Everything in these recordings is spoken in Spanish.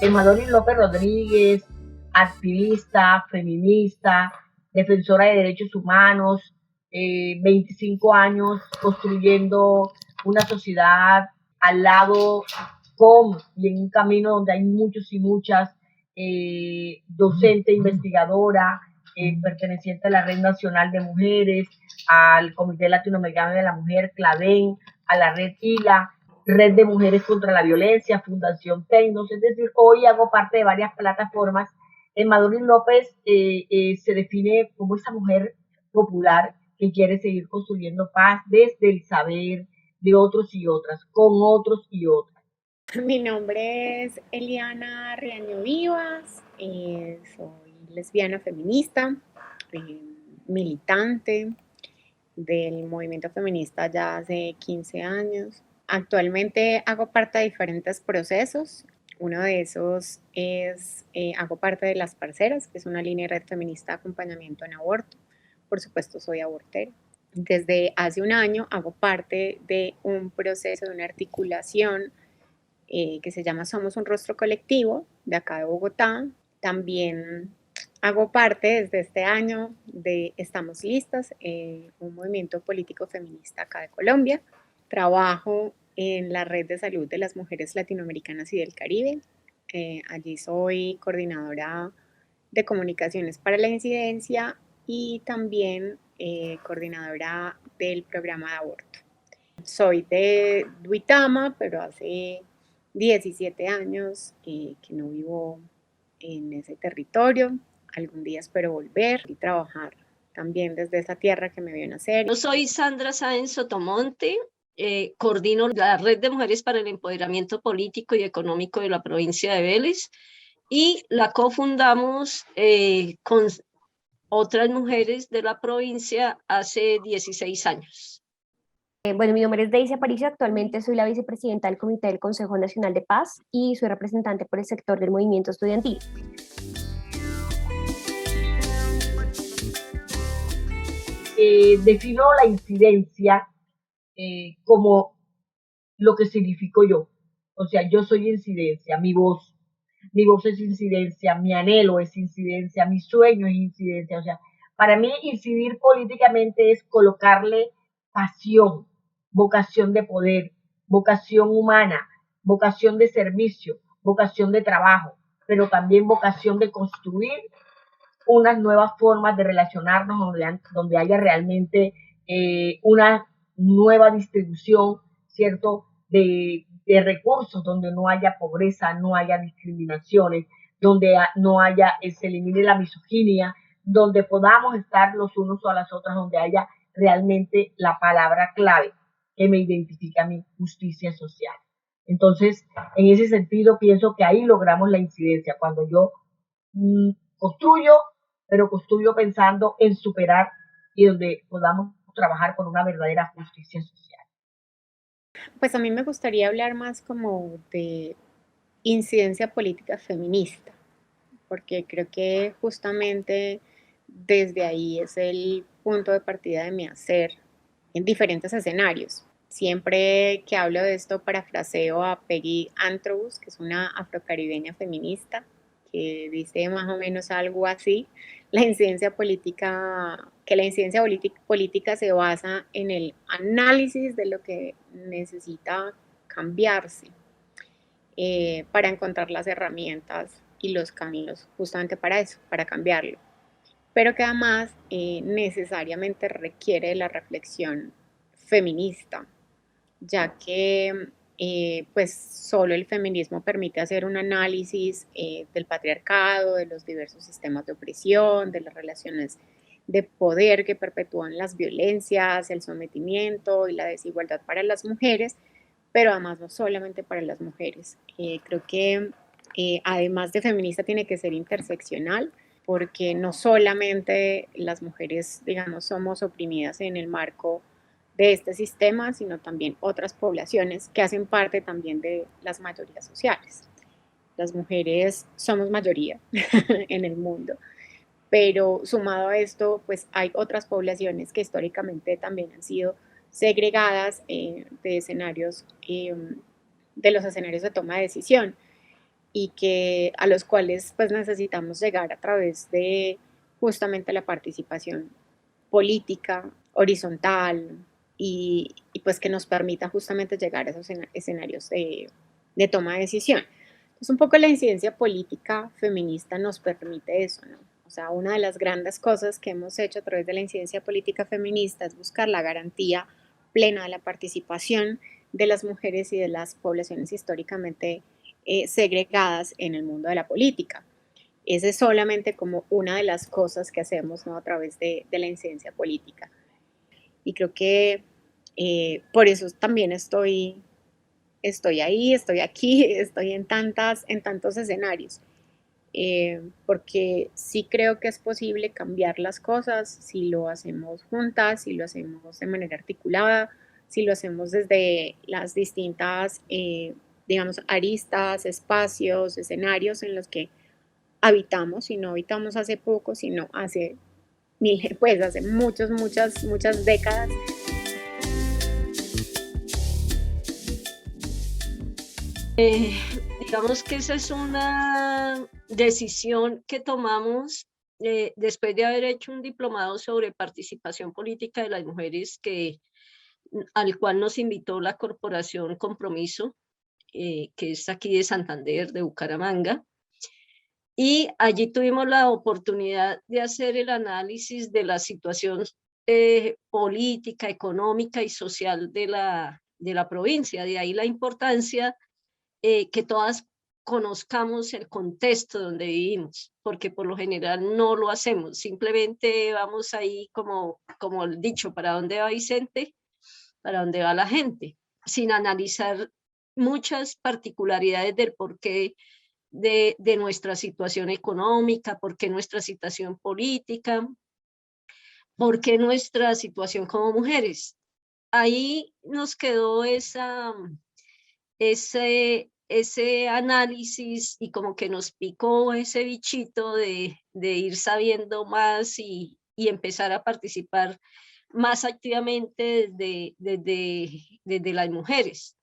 Madoris López Rodríguez, activista, feminista, defensora de derechos humanos, 25 años construyendo una sociedad al lado con y en un camino donde hay muchos y muchas, docente, investigadora, perteneciente a la Red Nacional de Mujeres, al Comité Latinoamericano de la Mujer, CLAVEN, a la Red ILA, Red de Mujeres contra la Violencia, Fundación Tecnos, es decir, hoy hago parte de varias plataformas. Madoris López se define como esa mujer popular que quiere seguir construyendo paz desde el saber de otros y otras, con otros y otras. Mi nombre es Eliana Riaño Vivas, soy lesbiana feminista, militante del movimiento feminista ya hace 15 años. Actualmente hago parte de diferentes procesos. Uno de esos es, hago parte de Las Parceras, que es una línea de red feminista de acompañamiento en aborto. Por supuesto, soy abortera. Desde hace un año hago parte de un proceso, de una articulación que se llama Somos un Rostro Colectivo, de acá de Bogotá. También hago parte desde este año de Estamos Listas, un movimiento político feminista acá de Colombia. Trabajo en la Red de Salud de las Mujeres Latinoamericanas y del Caribe. Allí soy coordinadora de comunicaciones para la incidencia y también coordinadora del programa de aborto. Soy de Duitama, pero hace 17 años que no vivo en ese territorio. Algún día espero volver y trabajar también desde esa tierra que me vio nacer. Yo soy Sandra Sáenz Sotomonte, coordino la Red de Mujeres para el Empoderamiento Político y Económico de la provincia de Vélez y la cofundamos con otras mujeres de la provincia hace 16 años. Bueno, mi nombre es Daisy Aparicio, actualmente soy la vicepresidenta del Comité del Consejo Nacional de Paz y soy representante por el sector del movimiento estudiantil. Defino la incidencia como lo que significo yo. O sea, yo soy incidencia, mi voz es incidencia, mi anhelo es incidencia, mi sueño es incidencia. O sea, para mí incidir políticamente es colocarle pasión, vocación de poder, vocación humana, vocación de servicio, vocación de trabajo, pero también vocación de construir unas nuevas formas de relacionarnos donde haya realmente una nueva distribución, ¿cierto?, de recursos, donde no haya pobreza, no haya discriminaciones, donde no haya, se elimine la misoginia, donde podamos estar los unos a las otras, donde haya realmente la palabra clave que me identifica a mi justicia social. Entonces, en ese sentido, pienso que ahí logramos la incidencia, cuando yo construyo, pero construyo pensando en superar y donde podamos trabajar con una verdadera justicia social. Pues a mí me gustaría hablar más como de incidencia política feminista, porque creo que justamente desde ahí es el punto de partida de mi hacer en diferentes escenarios. Siempre que hablo de esto parafraseo a Peggy Antrobus, que es una afrocaribeña feminista, que dice más o menos algo así: la incidencia política, que la incidencia política se basa en el análisis de lo que necesita cambiarse para encontrar las herramientas y los caminos justamente para eso, para cambiarlo, pero que además necesariamente requiere de la reflexión feminista, ya que pues solo el feminismo permite hacer un análisis del patriarcado, de los diversos sistemas de opresión, de las relaciones de poder que perpetúan las violencias, el sometimiento y la desigualdad para las mujeres, pero además no solamente para las mujeres. Creo que además de feminista tiene que ser interseccional, porque no solamente las mujeres, digamos, somos oprimidas en el marco de este sistema, sino también otras poblaciones que hacen parte también de las mayorías sociales. Las mujeres somos mayoría en el mundo, pero sumado a esto, pues hay otras poblaciones que históricamente también han sido segregadas de escenarios, de los escenarios de toma de decisión. y que a los cuales pues necesitamos llegar a través de justamente la participación política, horizontal y pues que nos permita justamente llegar a esos escenarios de toma de decisión. Entonces un poco la incidencia política feminista nos permite eso, ¿no? O sea, una de las grandes cosas que hemos hecho a través de la incidencia política feminista es buscar la garantía plena de la participación de las mujeres y de las poblaciones históricamente segregadas en el mundo de la política. Esa es solamente como una de las cosas que hacemos, ¿no? A través de la incidencia política. Y creo que por eso también estoy ahí, estoy aquí, estoy en tantos escenarios. Porque sí creo que es posible cambiar las cosas si lo hacemos juntas, si lo hacemos de manera articulada, si lo hacemos desde las distintas, digamos, aristas, espacios, escenarios en los que habitamos, y no habitamos hace poco, sino hace pues hace muchas décadas. Digamos que esa es una decisión que tomamos después de haber hecho un diplomado sobre participación política de las mujeres al cual nos invitó la Corporación Compromiso, que es aquí de Santander, de Bucaramanga. Y allí tuvimos la oportunidad de hacer el análisis de la situación política, económica y social de la provincia. De ahí la importancia que todas conozcamos el contexto donde vivimos, porque por lo general no lo hacemos, simplemente vamos ahí como el dicho, ¿para dónde va Vicente? Para dónde va la gente, sin analizar muchas particularidades del porqué de nuestra situación económica, por qué nuestra situación política, por qué nuestra situación como mujeres. Ahí nos quedó ese análisis y como que nos picó ese bichito de ir sabiendo más y empezar a participar más activamente desde las mujeres.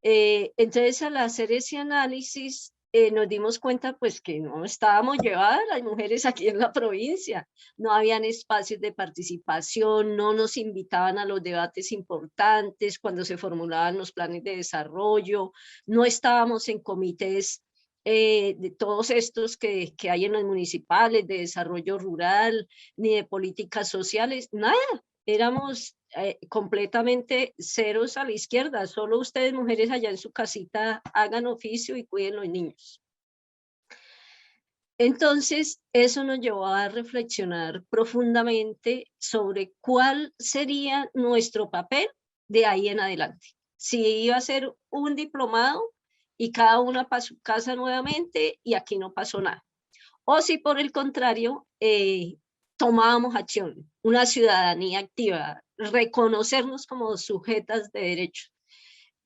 Entonces, al hacer ese análisis, nos dimos cuenta pues que no estábamos llevadas las mujeres aquí en la provincia, no habían espacios de participación, no nos invitaban a los debates importantes cuando se formulaban los planes de desarrollo, no estábamos en comités de todos estos que hay en los municipales, de desarrollo rural, ni de políticas sociales, nada, éramos completamente ceros a la izquierda, solo ustedes mujeres allá en su casita hagan oficio y cuiden los niños. Entonces, eso nos llevó a reflexionar profundamente sobre cuál sería nuestro papel de ahí en adelante. Si iba a ser un diplomado y cada una para su casa nuevamente y aquí no pasó nada. O si por el contrario, tomábamos acción, una ciudadanía activa, reconocernos como sujetas de derechos.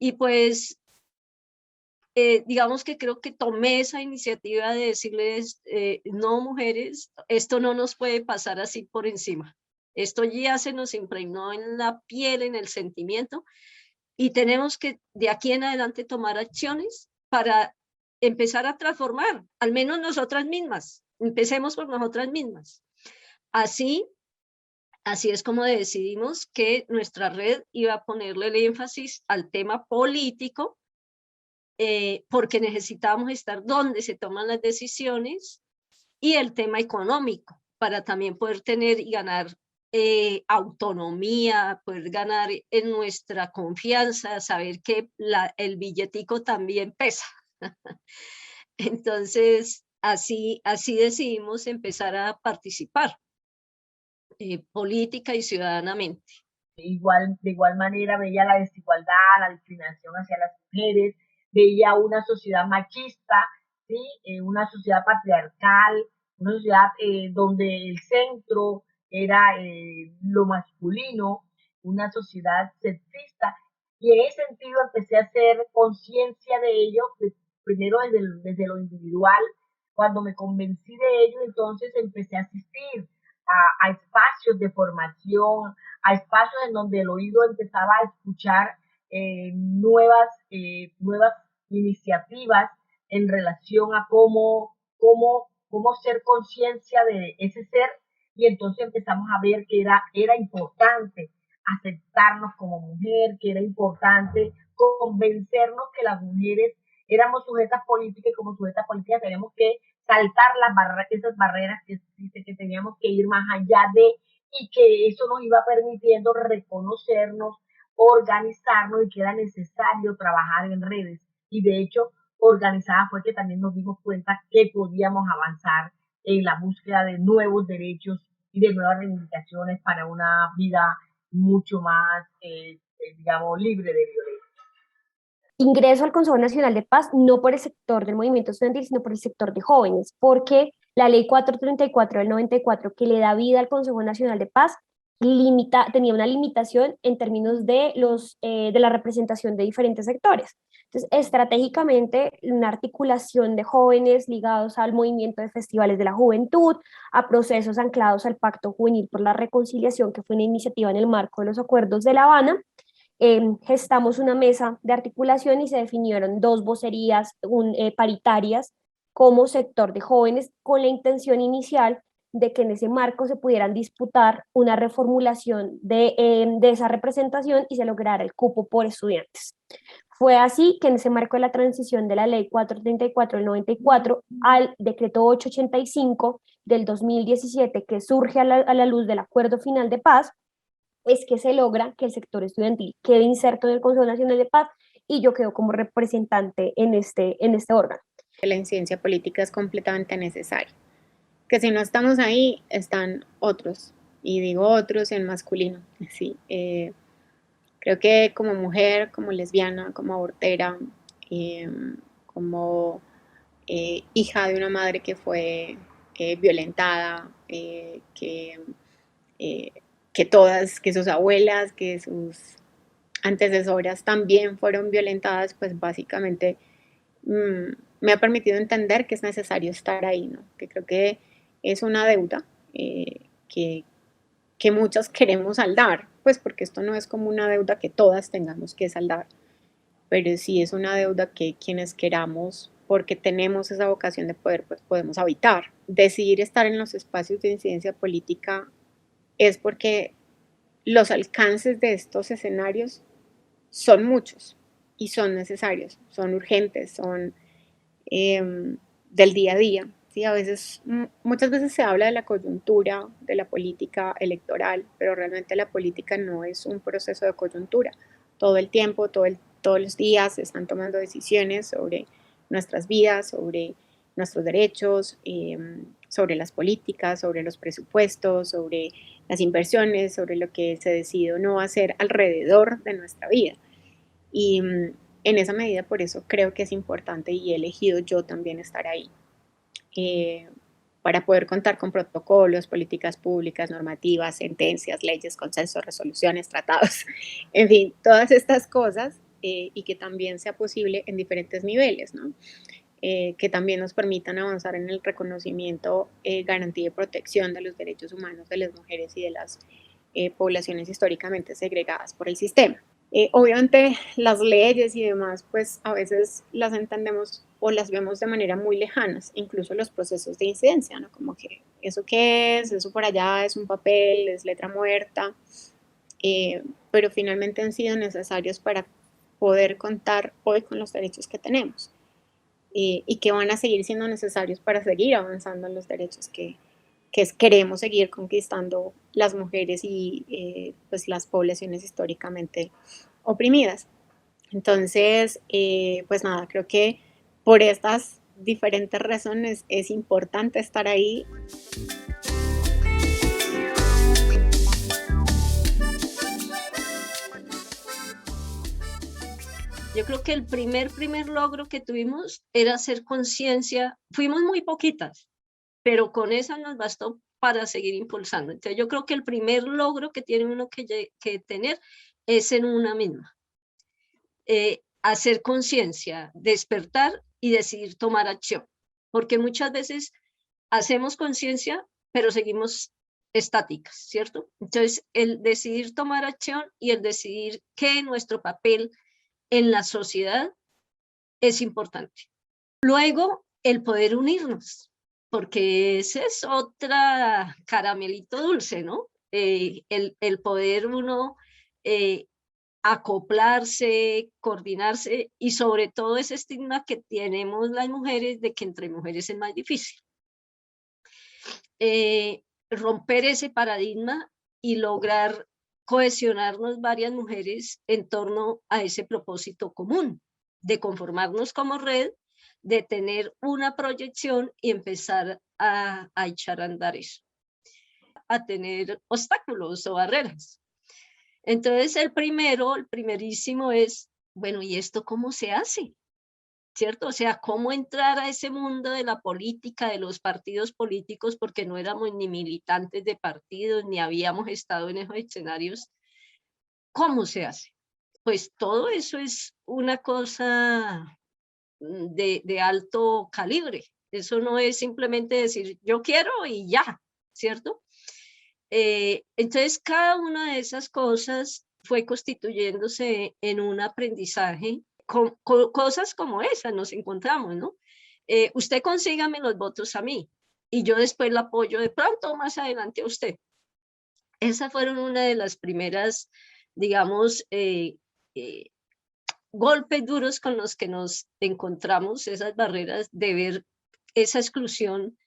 Y pues, digamos que creo que tomé esa iniciativa de decirles, no mujeres, esto no nos puede pasar así por encima. Esto ya se nos impregnó en la piel, en el sentimiento, y tenemos que de aquí en adelante tomar acciones para empezar a transformar, al menos nosotras mismas. Empecemos por nosotras mismas. Así es como decidimos que nuestra red iba a ponerle el énfasis al tema político, porque necesitamos estar donde se toman las decisiones, y el tema económico, para también poder tener y ganar autonomía, poder ganar en nuestra confianza, saber que el billetico también pesa. Entonces, así decidimos empezar a participar política y ciudadanamente. De igual manera veía la desigualdad, la discriminación hacia las mujeres, veía una sociedad machista, ¿sí? Una sociedad patriarcal, una sociedad donde el centro era lo masculino, una sociedad sexista, y en ese sentido empecé a hacer conciencia de ello, primero desde lo individual. Cuando me convencí de ello, entonces empecé a asistir a espacios de formación, a espacios en donde el oído empezaba a escuchar nuevas iniciativas en relación a cómo ser conciencia de ese ser, y entonces empezamos a ver que era importante aceptarnos como mujer, que era importante convencernos que las mujeres éramos sujetas políticas y como sujetas políticas tenemos que saltar esas barreras que existen, que teníamos que ir más allá de, y que eso nos iba permitiendo reconocernos, organizarnos, y que era necesario trabajar en redes. Y de hecho, organizada fue que también nos dimos cuenta que podíamos avanzar en la búsqueda de nuevos derechos y de nuevas reivindicaciones para una vida mucho más, digamos, libre de violencia. Ingreso al Consejo Nacional de Paz no por el sector del movimiento estudiantil, sino por el sector de jóvenes, porque la ley 434 del 94, que le da vida al Consejo Nacional de Paz, tenía una limitación en términos de la representación de diferentes sectores. Entonces, estratégicamente, una articulación de jóvenes ligados al movimiento de festivales de la juventud, a procesos anclados al Pacto Juvenil por la Reconciliación, que fue una iniciativa en el marco de los acuerdos de La Habana. Gestamos una mesa de articulación y se definieron dos vocerías paritarias como sector de jóvenes, con la intención inicial de que en ese marco se pudieran disputar una reformulación de esa representación y se lograra el cupo por estudiantes. Fue así que en ese marco de la transición de la ley 434 del 94 al decreto 885 del 2017, que surge a la luz del acuerdo final de paz, es que se logra que el sector estudiantil quede inserto en el Consejo Nacional de Paz, y yo quedo como representante en este órgano. La incidencia política es completamente necesaria, que si no estamos ahí, están otros, y digo otros en masculino, sí. Creo que como mujer, como lesbiana, como abortera, como hija de una madre que fue violentada, que sus abuelas, que sus antecesoras también fueron violentadas, pues básicamente me ha permitido entender que es necesario estar ahí, ¿no? Que creo que es una deuda que muchas queremos saldar, pues porque esto no es como una deuda que todas tengamos que saldar, pero sí es una deuda que quienes queramos, porque tenemos esa vocación de poder, pues podemos habitar. Decidir estar en los espacios de incidencia política es porque los alcances de estos escenarios son muchos y son necesarios, son urgentes, son del día a día. ¿Sí? Muchas veces se habla de la coyuntura, de la política electoral, pero realmente la política no es un proceso de coyuntura. Todo el tiempo, todos los días se están tomando decisiones sobre nuestras vidas, sobre nuestros derechos, sobre las políticas, sobre los presupuestos, sobre las inversiones, sobre lo que se decide o no hacer alrededor de nuestra vida. Y en esa medida, por eso creo que es importante y he elegido yo también estar ahí, para poder contar con protocolos, políticas públicas, normativas, sentencias, leyes, consensos, resoluciones, tratados, en fin, todas estas cosas, y que también sea posible en diferentes niveles, ¿no? Que también nos permitan avanzar en el reconocimiento, garantía y protección de los derechos humanos de las mujeres y de las poblaciones históricamente segregadas por el sistema. Obviamente las leyes y demás, pues a veces las entendemos o las vemos de manera muy lejanas, incluso los procesos de incidencia, ¿no? Como que, ¿eso qué es? Eso por allá es un papel, es letra muerta, pero finalmente han sido necesarios para poder contar hoy con los derechos que tenemos, y que van a seguir siendo necesarios para seguir avanzando en los derechos que queremos seguir conquistando las mujeres y pues las poblaciones históricamente oprimidas. Entonces, pues nada, creo que por estas diferentes razones es importante estar ahí. Yo creo que el primer logro que tuvimos era hacer conciencia. Fuimos muy poquitas, pero con esa nos bastó para seguir impulsando. Entonces yo creo que el primer logro que tiene uno que tener es en una misma. Hacer conciencia, despertar y decidir tomar acción. Porque muchas veces hacemos conciencia, pero seguimos estáticas, ¿cierto? Entonces el decidir tomar acción y el decidir que nuestro papel en la sociedad es importante. Luego, el poder unirnos, porque ese es otra caramelito dulce, ¿no? El poder uno acoplarse, coordinarse y sobre todo ese estigma que tenemos las mujeres de que entre mujeres es más difícil. Romper ese paradigma y lograr cohesionarnos varias mujeres en torno a ese propósito común, de conformarnos como red, de tener una proyección y empezar a echar a andar eso, a tener obstáculos o barreras. Entonces el primerísimo es, bueno, ¿y esto cómo se hace? ¿Cierto? O sea, cómo entrar a ese mundo de la política, de los partidos políticos, porque no éramos ni militantes de partidos, ni habíamos estado en esos escenarios. ¿Cómo se hace? Pues todo eso es una cosa de alto calibre. Eso no es simplemente decir, yo quiero y ya, ¿cierto? Entonces, cada una de esas cosas fue constituyéndose en un aprendizaje. Con cosas como esas nos encontramos, ¿no? Usted consígame los votos a mí y yo después la apoyo de pronto más adelante a usted. Esas fueron una de las primeras, digamos, golpes duros con los que nos encontramos, esas barreras de ver esa exclusión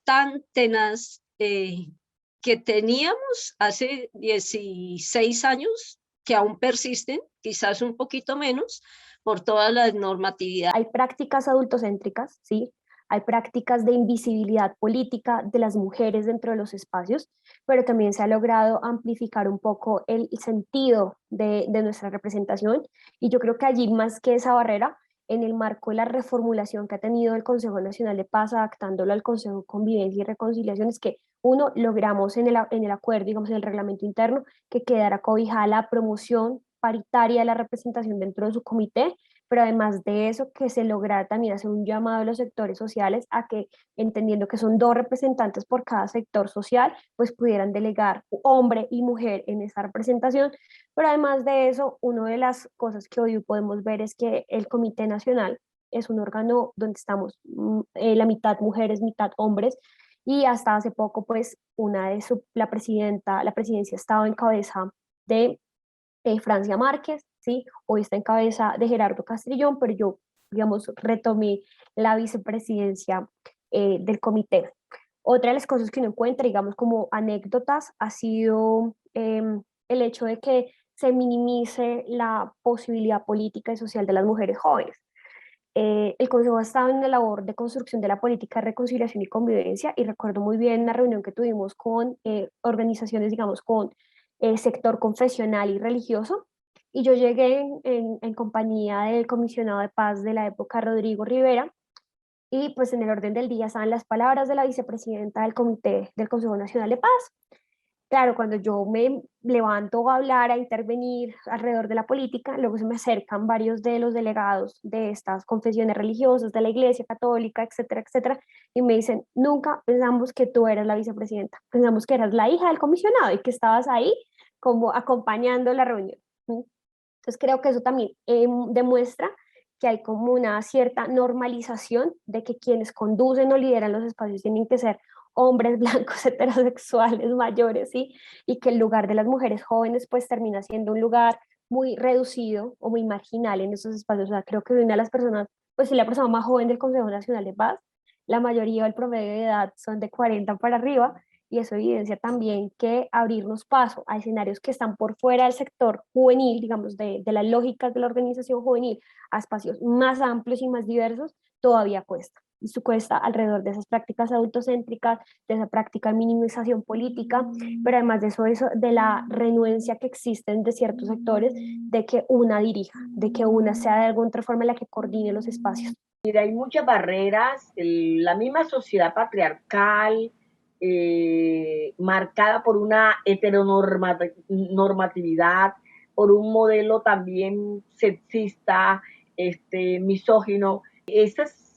tan tenaz que teníamos hace 16 años, que aún persisten, quizás un poquito menos, por todas las normatividades. Hay prácticas adultocéntricas, ¿sí? Hay prácticas de invisibilidad política de las mujeres dentro de los espacios, pero también se ha logrado amplificar un poco el sentido de nuestra representación, y yo creo que allí más que esa barrera, en el marco de la reformulación que ha tenido el Consejo Nacional de Paz, adaptándolo al Consejo de Convivencia y Reconciliación, es que uno, logramos en el acuerdo, digamos en el reglamento interno, que quedara cobijada la promoción paritaria de la representación dentro de su comité, pero además de eso, que se lograra también hacer un llamado a los sectores sociales a que, entendiendo que son 2 representantes por cada sector social, pues pudieran delegar hombre y mujer en esa representación. Pero además de eso, una de las cosas que hoy podemos ver es que el Comité Nacional es un órgano donde estamos la mitad mujeres, mitad hombres, y hasta hace poco, pues, la presidencia estaba en cabeza de Francia Márquez, ¿sí? Hoy está en cabeza de Gerardo Castrillón, pero yo, digamos, retomé la vicepresidencia del comité. Otra de las cosas que uno encuentra, digamos, como anécdotas, ha sido el hecho de que se minimice la posibilidad política y social de las mujeres jóvenes. El Consejo ha estado en la labor de construcción de la política de reconciliación y convivencia, y recuerdo muy bien la reunión que tuvimos con organizaciones, digamos, con sector confesional y religioso, y yo llegué en compañía del comisionado de paz de la época, Rodrigo Rivera, y pues en el orden del día estaban las palabras de la vicepresidenta del Comité del Consejo Nacional de Paz. Claro, cuando yo me levanto a hablar, a intervenir alrededor de la política, luego se me acercan varios de los delegados de estas confesiones religiosas, de la Iglesia Católica, etcétera, etcétera, y me dicen, nunca pensamos que tú eras la vicepresidenta, pensamos que eras la hija del comisionado y que estabas ahí como acompañando la reunión. Entonces creo que eso también demuestra que hay como una cierta normalización de que quienes conducen o lideran los espacios tienen que ser hombres blancos heterosexuales mayores, ¿sí? Y que el lugar de las mujeres jóvenes pues termina siendo un lugar muy reducido o muy marginal en esos espacios. O sea, creo que una de las personas, pues sí, la persona más joven del Consejo Nacional de Paz, la mayoría del promedio de edad son de 40 para arriba, y eso evidencia también que abrirnos paso a escenarios que están por fuera del sector juvenil, digamos, de las lógicas de la organización juvenil, a espacios más amplios y más diversos, todavía cuesta. Y su cuesta alrededor de esas prácticas adultocéntricas, de esa práctica de minimización política, pero además de eso de la renuencia que existen de ciertos sectores de que una dirija, de que una sea de alguna otra forma la que coordine los espacios. Mira, hay muchas barreras, la misma sociedad patriarcal, marcada por una heteronormatividad, por un modelo también sexista, misógino. Esas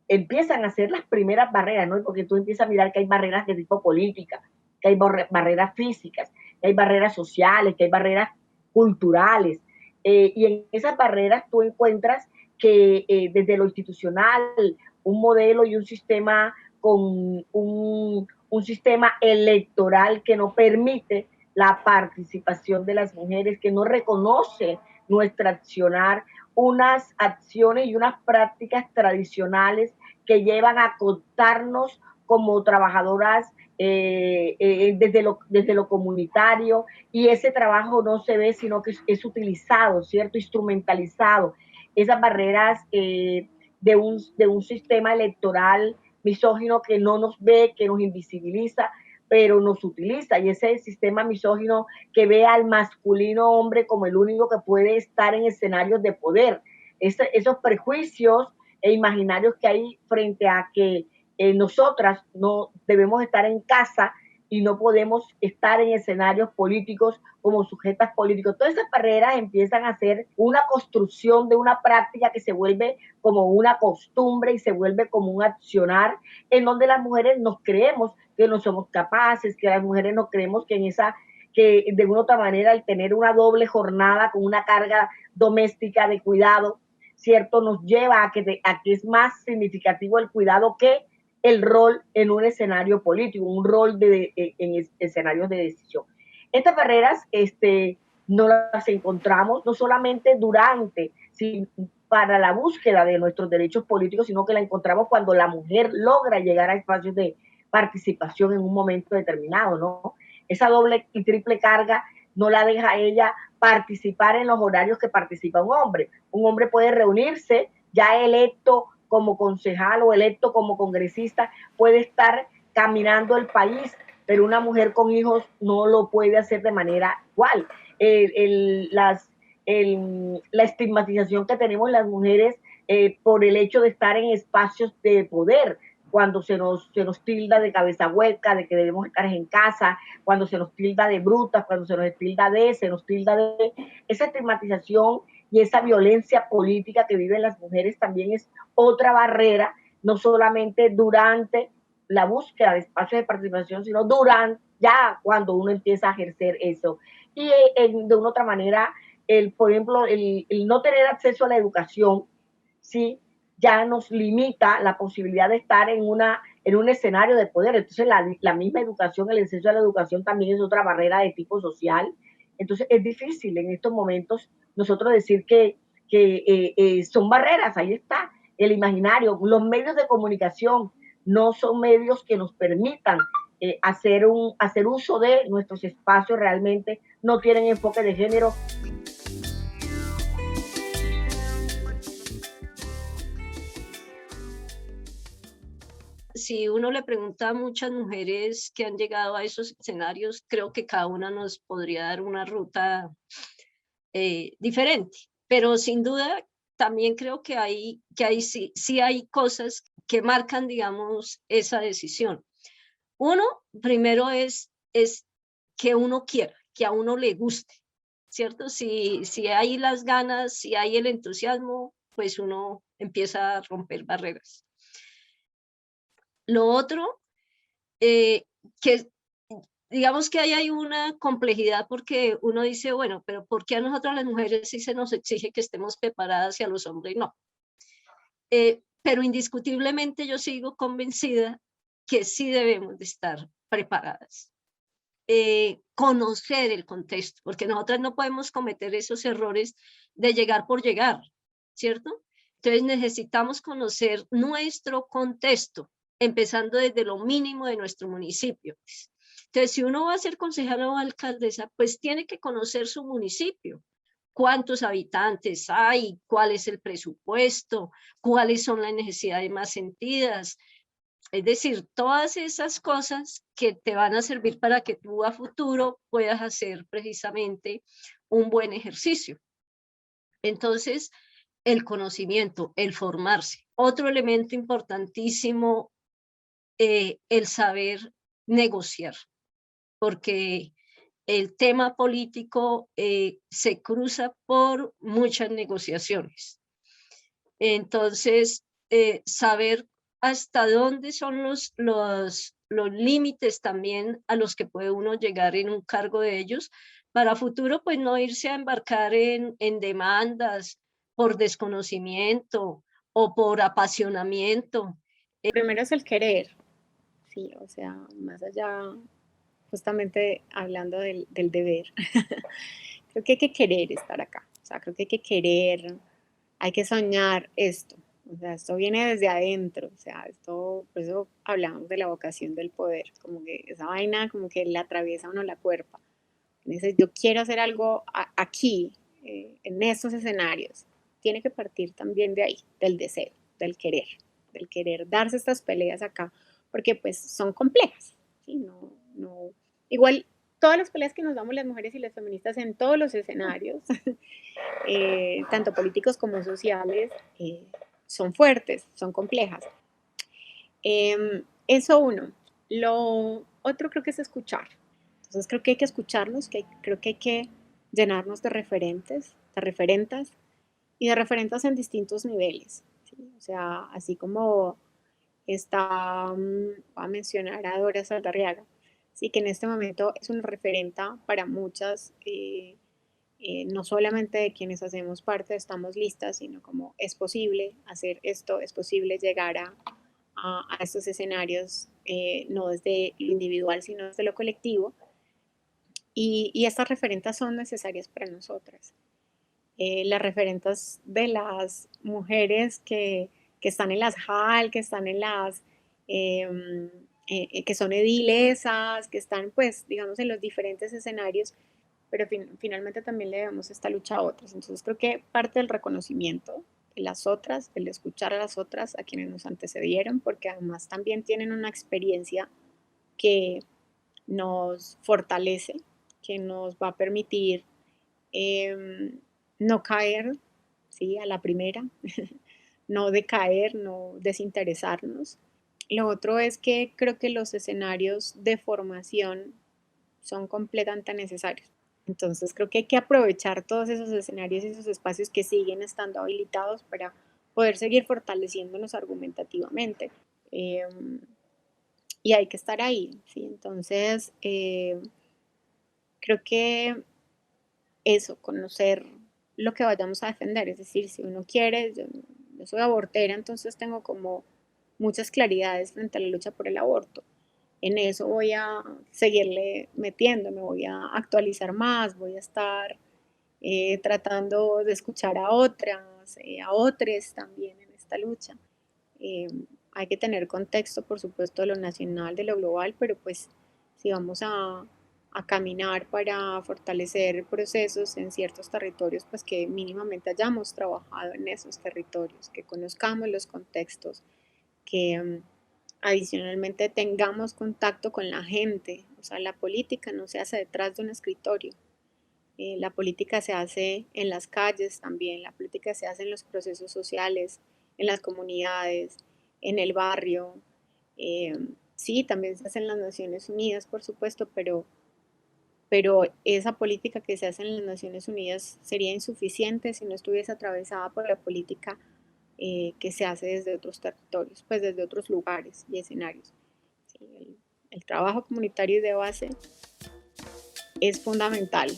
empiezan a ser las primeras barreras, ¿no? Porque tú empiezas a mirar que hay barreras de tipo política, que hay barreras físicas, que hay barreras sociales, que hay barreras culturales. Y en esas barreras tú encuentras que desde lo institucional, un modelo y un sistema con un sistema electoral que no permite la participación de las mujeres, que no reconoce nuestro accionar, unas acciones y unas prácticas tradicionales que llevan a contarnos como trabajadoras desde lo comunitario, y ese trabajo no se ve, sino que es utilizado, ¿cierto? Instrumentalizado. Esas barreras de un sistema electoral misógino que no nos ve, que nos invisibiliza, pero nos utiliza, y ese sistema misógino que ve al masculino hombre como el único que puede estar en escenarios de poder. Esos prejuicios e imaginarios que hay frente a que nosotras no debemos estar en casa y no podemos estar en escenarios políticos como sujetas políticos. Todas esas barreras empiezan a ser una construcción de una práctica que se vuelve como una costumbre y se vuelve como un accionar, en donde las mujeres nos creemos que no somos capaces, que las mujeres nos creemos que en esa, que de una u otra manera el tener una doble jornada con una carga doméstica de cuidado, ¿cierto? Nos lleva a que es más significativo el cuidado que el rol en un escenario político, un rol en escenarios de decisión. Estas barreras no las encontramos no solamente durante, sino para la búsqueda de nuestros derechos políticos, sino que la encontramos cuando la mujer logra llegar a espacios de participación en un momento determinado, ¿no? Esa doble y triple carga no la deja a ella participar en los horarios que participa un hombre. Un hombre puede reunirse ya electo como concejal o electo como congresista, puede estar caminando el país, pero una mujer con hijos no lo puede hacer de manera igual. La estigmatización que tenemos las mujeres por el hecho de estar en espacios de poder, cuando se nos tilda de cabeza hueca, de que debemos estar en casa, cuando se nos tilda de brutas, cuando se nos tilda de esa estigmatización y esa violencia política que viven las mujeres también es otra barrera, no solamente durante la búsqueda de espacios de participación, sino durante, ya cuando uno empieza a ejercer eso. Y de una otra manera, por ejemplo, el no tener acceso a la educación, ¿sí? Ya nos limita la posibilidad de estar en un escenario de poder. Entonces, la misma educación, el acceso a la educación también es otra barrera de tipo social. Entonces, es difícil en estos momentos nosotros decir que son barreras, ahí está, el imaginario. Los medios de comunicación no son medios que nos permitan hacer uso de nuestros espacios, realmente no tienen enfoque de género. Si uno le pregunta a muchas mujeres que han llegado a esos escenarios, creo que cada una nos podría dar una ruta diferente, pero sin duda también creo que sí hay cosas que marcan, digamos, esa decisión. Uno, primero es que uno quiera, que a uno le guste, ¿cierto? Si hay las ganas, si hay el entusiasmo, pues uno empieza a romper barreras. Lo otro, que digamos que ahí hay una complejidad porque uno dice, bueno, pero ¿por qué a nosotras las mujeres sí se nos exige que estemos preparadas y a los hombres no? Pero indiscutiblemente yo sigo convencida que sí debemos de estar preparadas. Conocer el contexto, porque nosotras no podemos cometer esos errores de llegar por llegar, ¿cierto? Entonces necesitamos conocer nuestro contexto, empezando desde lo mínimo de nuestro municipio. Entonces, si uno va a ser concejal o alcaldesa, pues tiene que conocer su municipio. ¿Cuántos habitantes hay? ¿Cuál es el presupuesto? ¿Cuáles son las necesidades más sentidas? Es decir, todas esas cosas que te van a servir para que tú a futuro puedas hacer precisamente un buen ejercicio. Entonces, el conocimiento, el formarse. Otro elemento importantísimo, el saber negociar, porque el tema político se cruza por muchas negociaciones. Entonces, saber hasta dónde son los límites también a los que puede uno llegar en un cargo de ellos, para futuro pues no irse a embarcar en demandas por desconocimiento o por apasionamiento. Primero es el querer, sí, o sea, más allá, justamente hablando del deber. Creo que hay que querer estar acá, o sea, creo que hay que querer, hay que soñar esto, o sea, esto viene desde adentro, o sea, esto, por eso hablamos de la vocación del poder, como que esa vaina como que le atraviesa a uno la cuerpa. Dice, yo quiero hacer algo aquí, en estos escenarios. Tiene que partir también de ahí, del deseo, del querer darse estas peleas acá, porque pues son complejas, ¿sí? Igual, todas las peleas que nos damos las mujeres y las feministas en todos los escenarios, tanto políticos como sociales, son fuertes, son complejas. Eso uno. Lo otro creo que es escuchar. Entonces creo que hay que escucharnos, creo que hay que llenarnos de referentes, de referentas y de referentes en distintos niveles, ¿sí? O sea, así como está, voy a mencionar a Dora Saldarriaga, sí, que en este momento es una referenta para muchas, no solamente de quienes hacemos parte de Estamos Listas, sino como es posible hacer esto, es posible llegar a estos escenarios, no desde lo individual, sino desde lo colectivo. Y estas referentas son necesarias para nosotras. Las referentas de las mujeres que están en las JAL, que están en las, que son edilesas, que están, pues, digamos, en los diferentes escenarios, pero finalmente también le debemos esta lucha a otras. Entonces creo que parte del reconocimiento de las otras, del escuchar a las otras, a quienes nos antecedieron, porque además también tienen una experiencia que nos fortalece, que nos va a permitir no caer, ¿sí? A la primera, no decaer, no desinteresarnos. Lo otro es que creo que los escenarios de formación son completamente necesarios. Entonces creo que hay que aprovechar todos esos escenarios y esos espacios que siguen estando habilitados para poder seguir fortaleciéndonos argumentativamente. Y hay que estar ahí, ¿sí? Entonces, creo que eso, conocer lo que vayamos a defender, es decir, si uno quiere, yo soy abortera, entonces tengo como muchas claridades frente a la lucha por el aborto. En eso voy a seguirle metiendo, me voy a actualizar más, voy a estar tratando de escuchar a otras, a otros también en esta lucha. Eh, Hay que tener contexto, por supuesto, de lo nacional, de lo global, pero pues si vamos a caminar para fortalecer procesos en ciertos territorios, pues que mínimamente hayamos trabajado en esos territorios, que conozcamos los contextos, que adicionalmente tengamos contacto con la gente. O sea, la política no se hace detrás de un escritorio. La política se hace en las calles también, la política se hace en los procesos sociales, en las comunidades, en el barrio. Eh, sí, también se hace en las Naciones Unidas, por supuesto, pero esa política que se hace en las Naciones Unidas sería insuficiente si no estuviese atravesada por la política que se hace desde otros territorios, pues desde otros lugares y escenarios. Sí, el trabajo comunitario y de base es fundamental